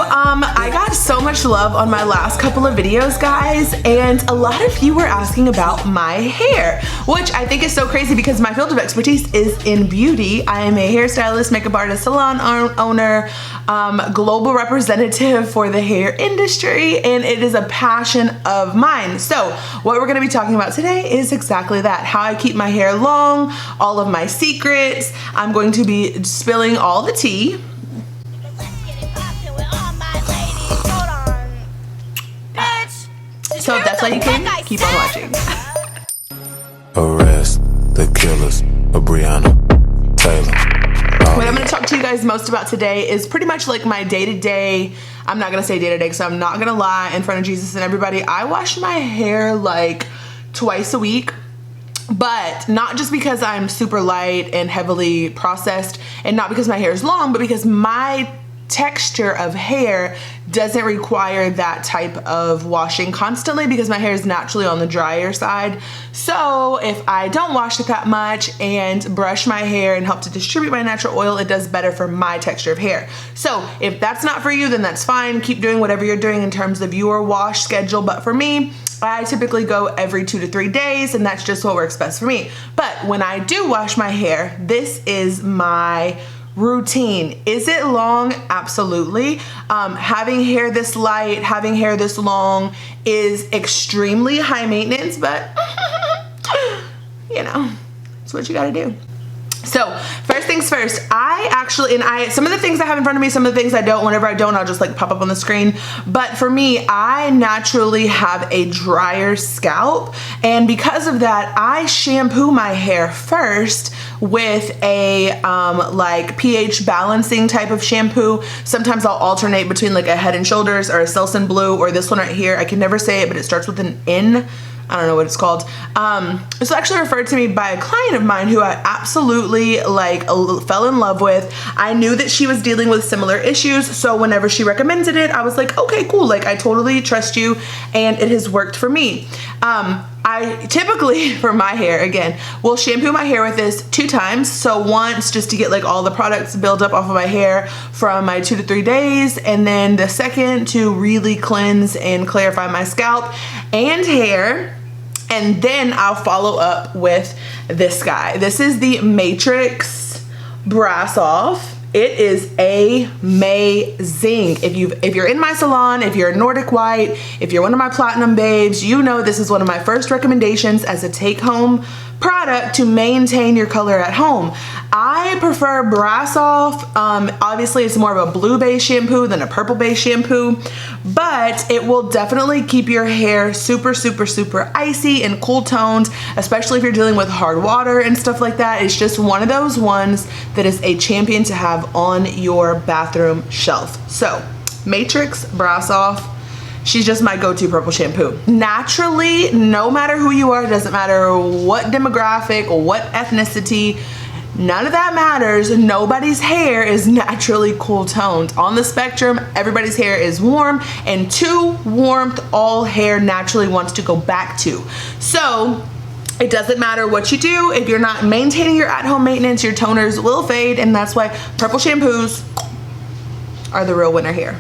I got so much love on my last couple of videos, guys, and a lot of you were asking about my hair, which I think is so crazy because my field of expertise is in beauty. I am a hairstylist, makeup artist, salon owner, global representative for the hair industry, and it is a passion of mine. So what we're gonna be talking about today is exactly that, how I keep my hair long, all of my secrets. I'm going to be spilling all the tea. So if that's why you came, keep on watching. Arrest the killers of Breonna Taylor. What I'm going to talk to you guys most about today is pretty much like my day-to-day. I'm not going to say day-to-day because I'm not going to lie in front of Jesus and everybody. I wash my hair like twice a week, but not just because I'm super light and heavily processed, and not because my hair is long, but because my texture of hair doesn't require that type of washing constantly because my hair is naturally on the drier side. So if I don't wash it that much and brush my hair and help to distribute my natural oil, it does better for my texture of hair. So if that's not for you, then that's fine. Keep doing whatever you're doing in terms of your wash schedule. But for me, I typically go every 2 to 3 days, and that's just what works best for me. But when I do wash my hair, this is my routine. Is it long? Absolutely. Having hair this light, having hair this long is extremely high maintenance, but you know, it's what you gotta do. So first things first, some of the things I have in front of me, some of the things I don't, whenever I don't, I'll just like pop up on the screen. But for me, I naturally have a drier scalp. And because of that, I shampoo my hair first with a like pH balancing type of shampoo. Sometimes I'll alternate between like a Head and Shoulders or a Selsun Blue or this one right here. I can never say it, but it starts with an N. I don't know what it's called. It's actually referred to me by a client of mine who I absolutely like fell in love with. I knew that she was dealing with similar issues, so whenever she recommended it, I was like, okay, cool, like I totally trust you, and it has worked for me. I typically, for my hair, again, will shampoo my hair with this 2 times. So once just to get like all the products built up off of my hair from my 2 to 3 days, and then the second to really cleanse and clarify my scalp and hair. And then I'll follow up with this guy. This is the Matrix Brass Off. It is amazing. If you're in my salon, if you're a Nordic White, if you're one of my platinum babes, you know this is one of my first recommendations as a take-home product to maintain your color at home. I prefer Brass Off. Obviously it's more of a blue base shampoo than a purple base shampoo, but it will definitely keep your hair super, super, super icy and cool toned, especially if you're dealing with hard water and stuff like that. It's just one of those ones that is a champion to have on your bathroom shelf. So Matrix Brass Off. She's just my go-to purple shampoo. Naturally, no matter who you are, it doesn't matter what demographic or what ethnicity, none of that matters. Nobody's hair is naturally cool toned. On the spectrum, everybody's hair is warm, and to warmth, all hair naturally wants to go back to. So it doesn't matter what you do. If you're not maintaining your at-home maintenance, your toners will fade, and that's why purple shampoos are the real winner here.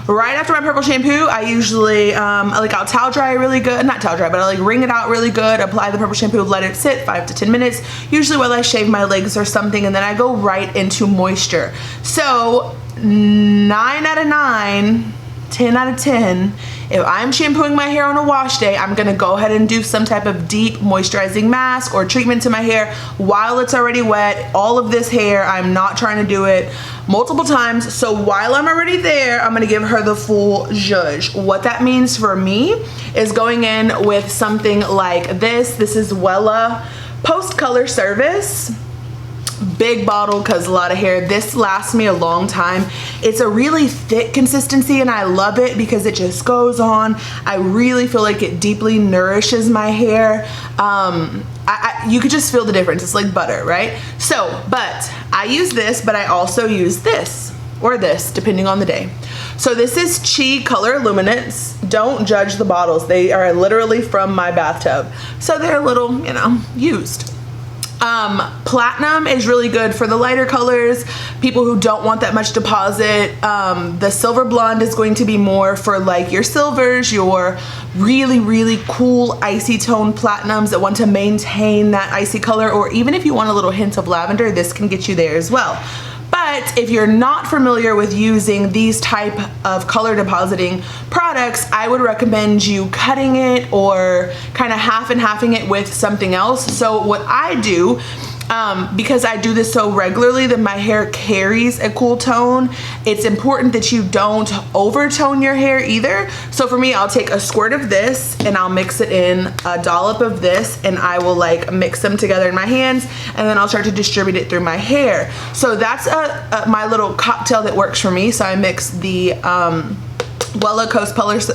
Right after my purple shampoo, I usually, I'll towel dry really good, not towel dry, but I like wring it out really good, apply the purple shampoo, let it sit 5 to 10 minutes, usually while I shave my legs or something, and then I go right into moisture. So 9 out of 9, 10 out of 10, if I'm shampooing my hair on a wash day, I'm gonna go ahead and do some type of deep moisturizing mask or treatment to my hair while it's already wet. All of this hair, I'm not trying to do it multiple times. So while I'm already there, I'm gonna give her the full zhuzh. What that means for me is going in with something like this. This is Wella Post Color Service. Big bottle because a lot of hair. This lasts me a long time. It's a really thick consistency and I love it because it just goes on. I really feel like it deeply nourishes my hair. You could just feel the difference. It's like butter, right? So, but I use this, but I also use this or this depending on the day. So this is Chi Color Luminance. Don't judge the bottles. They are literally from my bathtub. So they're a little, you know, used. Platinum is really good for the lighter colors, people who don't want that much deposit. The silver blonde is going to be more for like your silvers, your really cool icy tone platinums that want to maintain that icy color, or even if you want a little hint of lavender, this can get you there as well. But if you're not familiar with using these type of color depositing products, I would recommend you cutting it or kind of half and halving it with something else. So what I do, because I do this so regularly that my hair carries a cool tone, it's important that you don't overtone your hair either. So for me, I'll take a squirt of this and I'll mix it in a dollop of this, and I will like mix them together in my hands, and then I'll start to distribute it through my hair. So that's my little cocktail that works for me. So I mix the Wella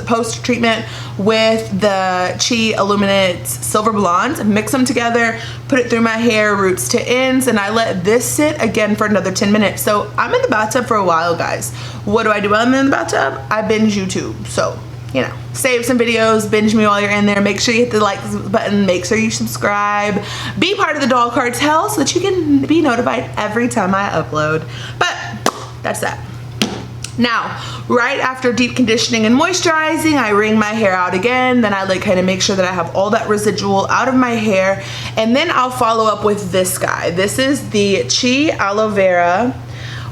Post treatment with the Chi Illuminate Silver Blonde, mix them together, put it through my hair roots to ends, and I let this sit again for another 10 minutes. So I'm in the bathtub for a while, guys. What do I do while I'm in the bathtub? I binge YouTube. So, you know, save some videos, binge me while you're in there. Make sure you hit the like button, make sure you subscribe, be part of the doll cartel so that you can be notified every time I upload. But that's that. Now, right after deep conditioning and moisturizing, I wring my hair out again. Then I like kind of make sure that I have all that residual out of my hair. And then I'll follow up with this guy. This is the Chi Aloe Vera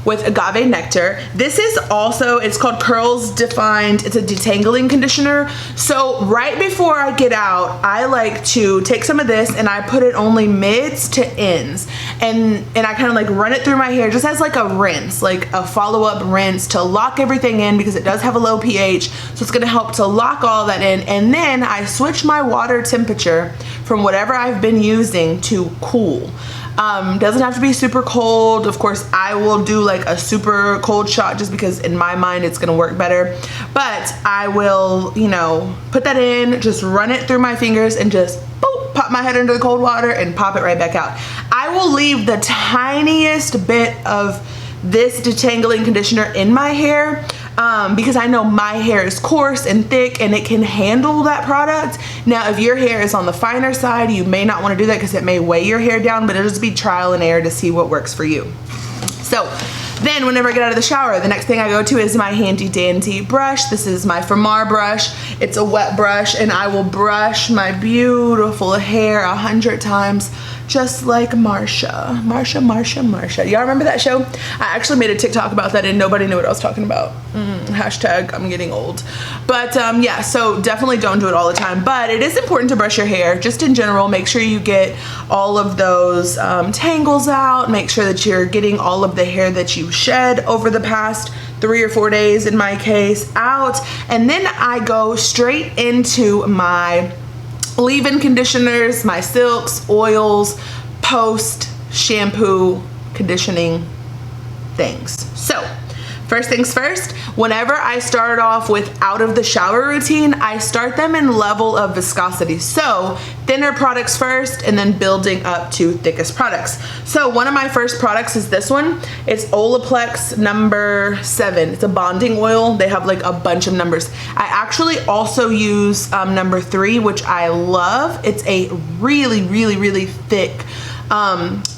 with agave nectar. This is also, it's called Curls Defined. It's a detangling conditioner. So right before I get out, I like to take some of this and I put it only mids to ends. And I kind of like run it through my hair just as like a rinse, like a follow-up rinse to lock everything in, because it does have a low pH. So it's gonna help to lock all that in. And then I switch my water temperature from whatever I've been using to cool. Doesn't have to be super cold. Of course, I will do like a super cold shot just because in my mind it's gonna work better. But I will, you know, put that in, just run it through my fingers and just boop, pop my head into the cold water and pop it right back out. I will leave the tiniest bit of this detangling conditioner in my hair because I know my hair is coarse and thick and it can handle that product. Now, if your hair is on the finer side, you may not want to do that because it may weigh your hair down, but it'll just be trial and error to see what works for you. So then whenever I get out of the shower, the next thing I go to is my handy dandy brush. This is my Franns brush. It's a wet brush, and I will brush my beautiful hair 100 times, just like Marsha. Y'all remember that show? I actually made a TikTok about that and nobody knew what I was talking about. Hashtag I'm getting old. But yeah, so definitely don't do it all the time, but it is important to brush your hair just in general. Make sure you get all of those tangles out. Make sure that you're getting all of the hair that you shed over the past 3 or 4 days in my case out. And then I go straight into my leave-in conditioners, my silks, oils, post shampoo conditioning things. So first things first, whenever I start off with out of the shower routine, I start them in level of viscosity. So thinner products first and then building up to thickest products. So one of my first products is this one. It's Olaplex number 7. It's a bonding oil. They have like a bunch of numbers. I actually also use number 3, which I love. It's a really thick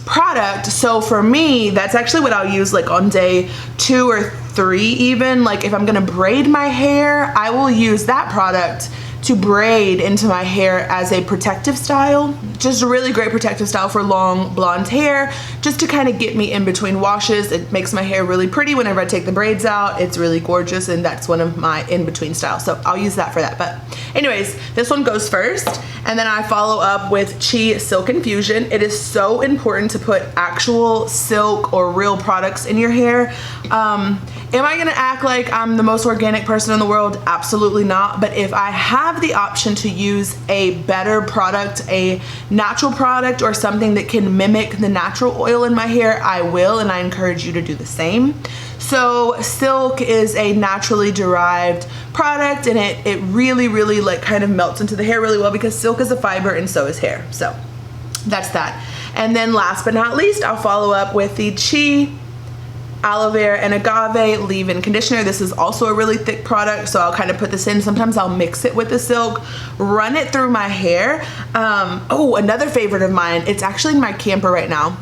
product. So for me, that's actually what I'll use like on day 2 or 3 even. Like if I'm gonna braid my hair, I will use that product to braid into my hair as a protective style. Just a really great protective style for long blonde hair, just to kind of get me in between washes. It makes my hair really pretty whenever I take the braids out. It's really gorgeous, and that's one of my in-between styles. So I'll use that for that. But anyways, this one goes first, and then I follow up with Chi Silk Infusion. It is so important to put actual silk or real products in your hair. Am I gonna act like I'm the most organic person in the world? Absolutely not. But if I have the option to use a better product, a natural product, or something that can mimic the natural oil in my hair, I will, and I encourage you to do the same. So silk is a naturally derived product, and it really like kind of melts into the hair really well, because silk is a fiber and so is hair. So that's that. And then last but not least, I'll follow up with the Chi Aloe Vera and Agave leave-in conditioner. This is also a really thick product, so I'll kind of put this in. Sometimes I'll mix it with the silk, run it through my hair. Oh, another favorite of mine, it's actually in my camper right now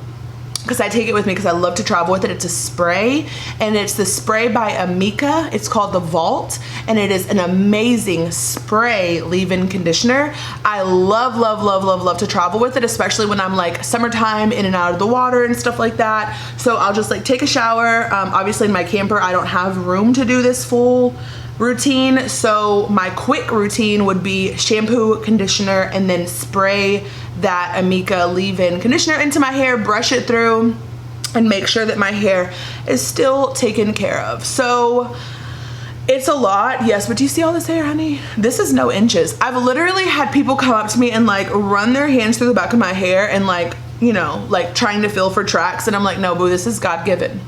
because I take it with me because I love to travel with it. It's a spray, and it's the spray by Amika. It's called the Vault, and it is an amazing spray leave-in conditioner. I love, love, love, love, love to travel with it, especially when I'm like summertime, in and out of the water and stuff like that. So I'll just like take a shower. Obviously in my camper, I don't have room to do this full routine. So my quick routine would be shampoo, conditioner, and then spray that Amika leave-in conditioner into my hair, brush it through, and make sure that my hair is still taken care of. So it's a lot, yes, but do you see all this hair, honey? This is no inches. I've literally had people come up to me and like run their hands through the back of my hair and like, you know, like trying to feel for tracks, and I'm like, no, boo, this is God-given.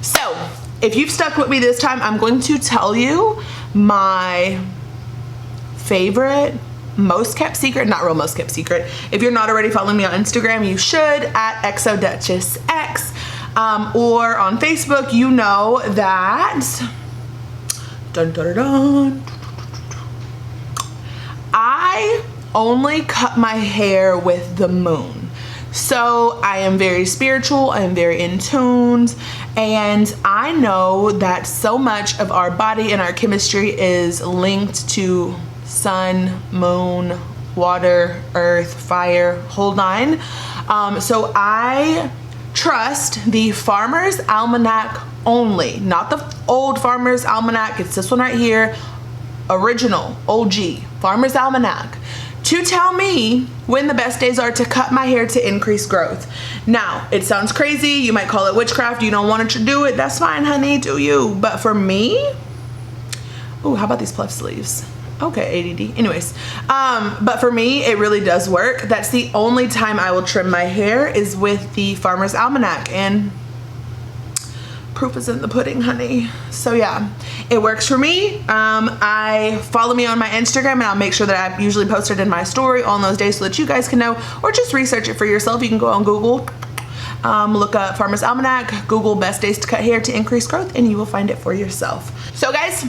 So if you've stuck with me this time, I'm going to tell you my favorite most kept secret, not real most kept secret. If you're not already following me on Instagram, you should, at XODuchessX, or on Facebook. You know that dun, dun, dun, dun, I only cut my hair with the moon. So I am very spiritual, I am very in tune, and I know that so much of our body and our chemistry is linked to sun, moon, water, earth, fire, whole nine. So I trust the Farmer's Almanac only, not the old Farmer's Almanac. It's this one right here, original, OG, Farmer's Almanac, to tell me when the best days are to cut my hair to increase growth. Now, it sounds crazy. You might call it witchcraft. You don't want to do it. That's fine, honey. Do you? But for me, oh, how about these puff sleeves? Okay, ADD. Anyways, but for me, it really does work. That's the only time I will trim my hair is with the Farmer's Almanac, and proof is in the pudding, honey. So yeah, it works for me. I follow me on my Instagram, and I'll make sure that I usually post it in my story on those days so that you guys can know, or just research it for yourself. You can go on Google, look up Farmer's Almanac, Google best days to cut hair to increase growth, and you will find it for yourself. So guys,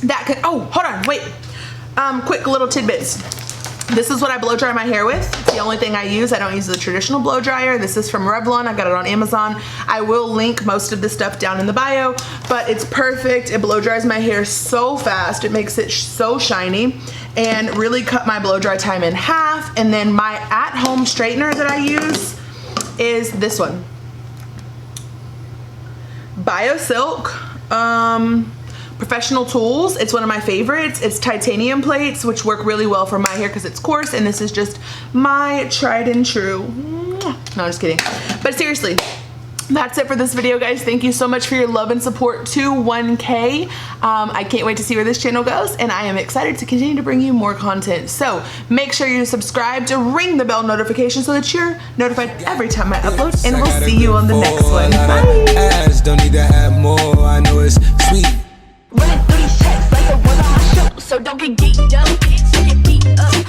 that could, oh, hold on, wait. Quick little tidbits. This is what I blow dry my hair with. It's the only thing I use. I don't use the traditional blow dryer. This is from Revlon. I got it on Amazon. I will link most of the stuff down in the bio, but it's perfect. It blow dries my hair so fast. It makes it so shiny, and really cut my blow dry time in half. And then my at-home straightener that I use is this one. BioSilk. Professional Tools. It's one of my favorites. It's titanium plates, which work really well for my hair because it's coarse, and this is just my tried and true. No, I'm just kidding. But seriously, that's it for this video, guys. Thank you so much for your love and support to 1K. I can't wait to see where this channel goes, and I am excited to continue to bring you more content. So make sure you subscribe to ring the bell notification so that you're notified every time I upload, and we'll see you on the next one. Bye. Don't need to have more. I know it's sweet. Running through these checks like the one on my show, so don't get geeked up, so get beat up.